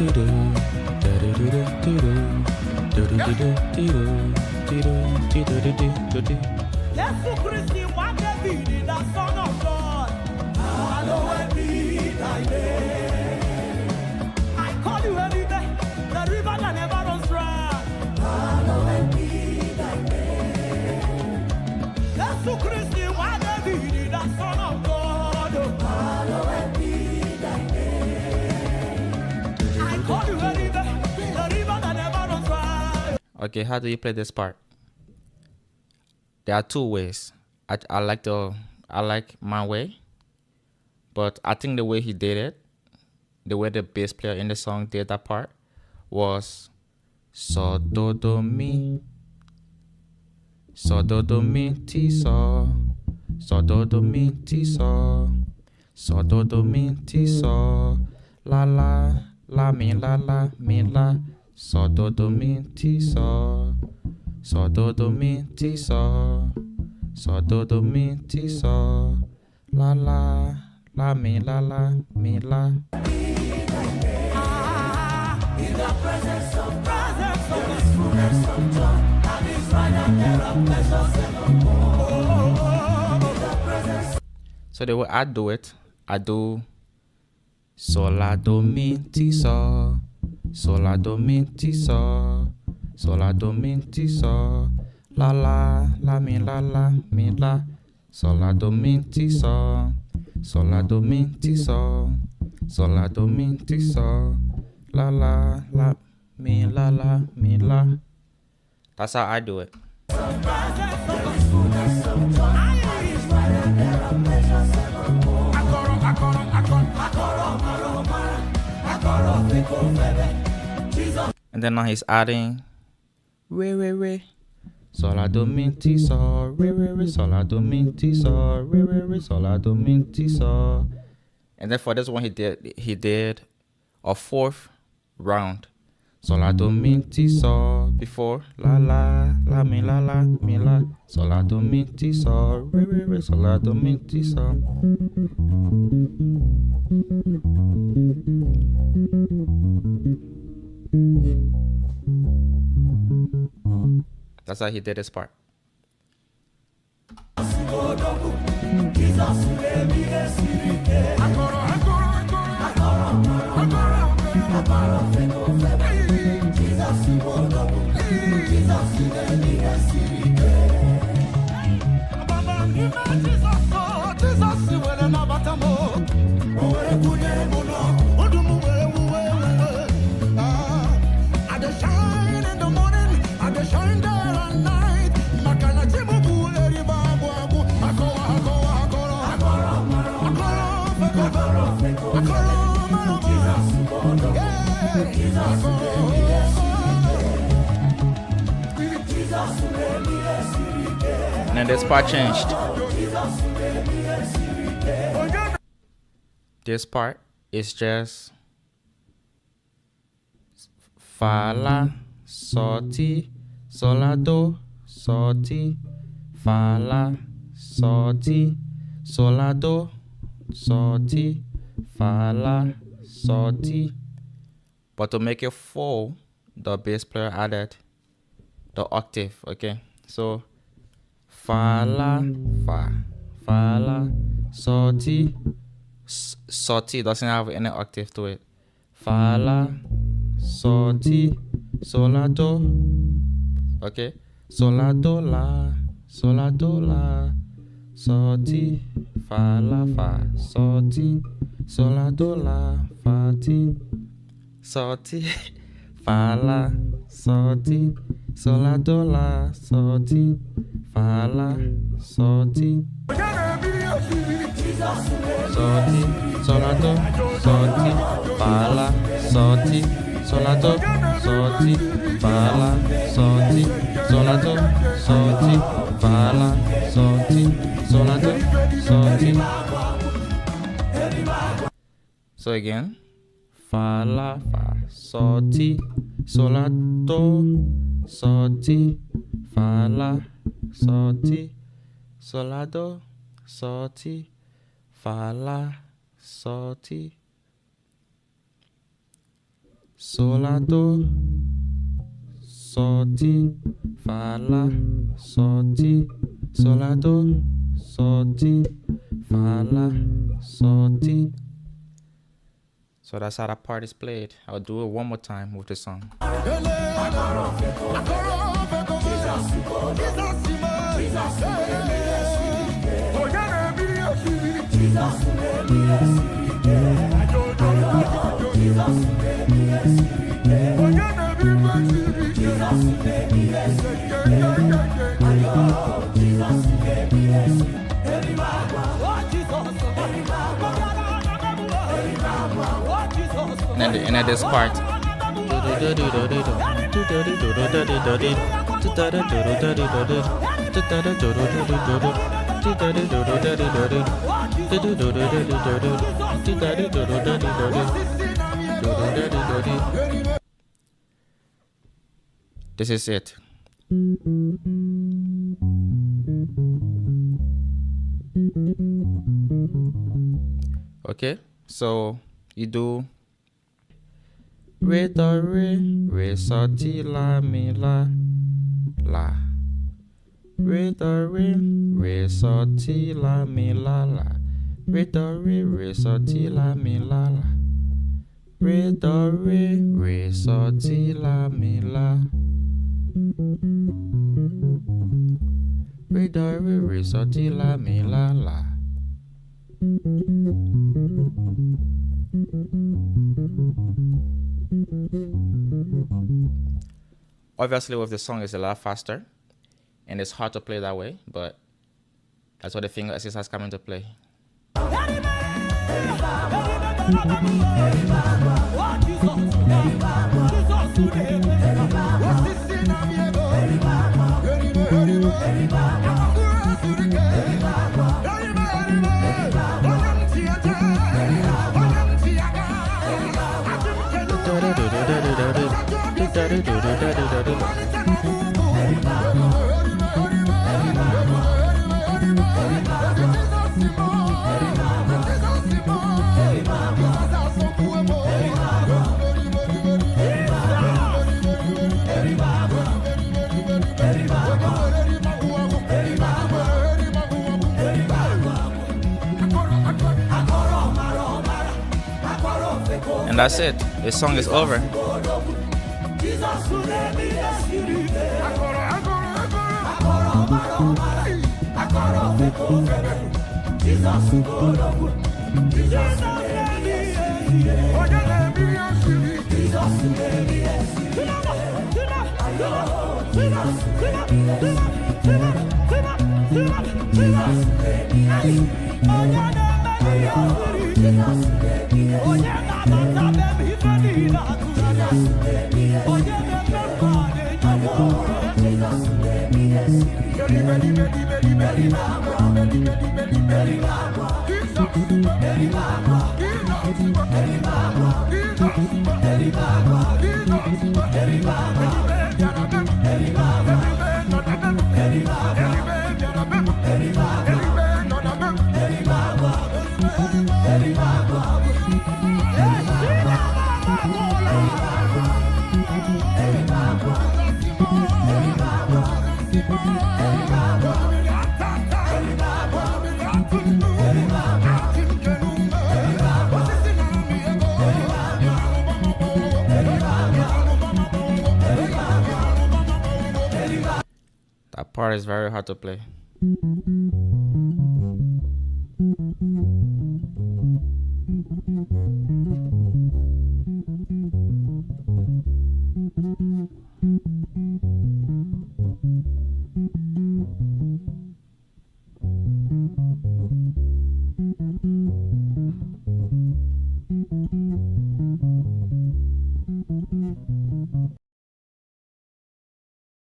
Yes, Christi, one David, the Son of God. Hallowed be thy name. I call you every day, the river that never runs dry. Hallowed be thy name. Yes, Christi, one David, the Son of God. Hallowed be thy name. I call you every day, the river that never runs dry. Okay, how do you play this part? There are two ways. I like my way, but I think the way he did it, the way the bass player in the song did that part, was so do do mi ti so do mi ti so do mi ti so la mi la so do mi ti so do mi ti so do mi ti so la mi la. In the presence of God, there is fullness of joy, and His right hand there are pleasures evermore. In the presence. So the way I do it, I do so la do mi ti so do mi ti so do mi ti so la mi la so la do mi ti so do mi ti so do mi ti so la mi la. That's how I do it. And then now he's adding re. So la do mi ti so re so la do mi ti so re so la do mi ti so. And then for this one he did a fourth round. So la do mi ti so before la mi la so la do mi ti so re so la do mi ti so. That's how he did his part. And then this part changed. This part is just fa la so ti so la do so ti fa la so ti so la do so ti fa la so ti. But to make it full, the bass player added the octave. Okay, so fa la so ti. So ti doesn't have any octave to it. Fa la so ti so la do. Okay, so la do la so ti fa so ti so la do la fa ti so ti fa la so ti so la do la so ti fa la so ti so ti so la do so ti fa la so ti so la do so ti fa la so ti so la do so ti fa la so ti so la do so ti. So again, fa la so ti so la do so ti fa la so ti so la do so ti fa la so ti sol la do, sol ti, fa la, sol ti, sol la do, sol ti, fa la, sol ti. So that's how that part is played. I'll do it one more time with the song. And at this part, this is it. Okay, so you do re do re so ti la mi la la, re do re so ti la mi la la, re do re so ti la mi la la, re do re so ti la mi la, re do re so ti la mi la la. Obviously with the song it's a lot faster and it's hard to play that way, but that's what the finger exercise come into play. And that's it. The song is over. That part is very hard to play.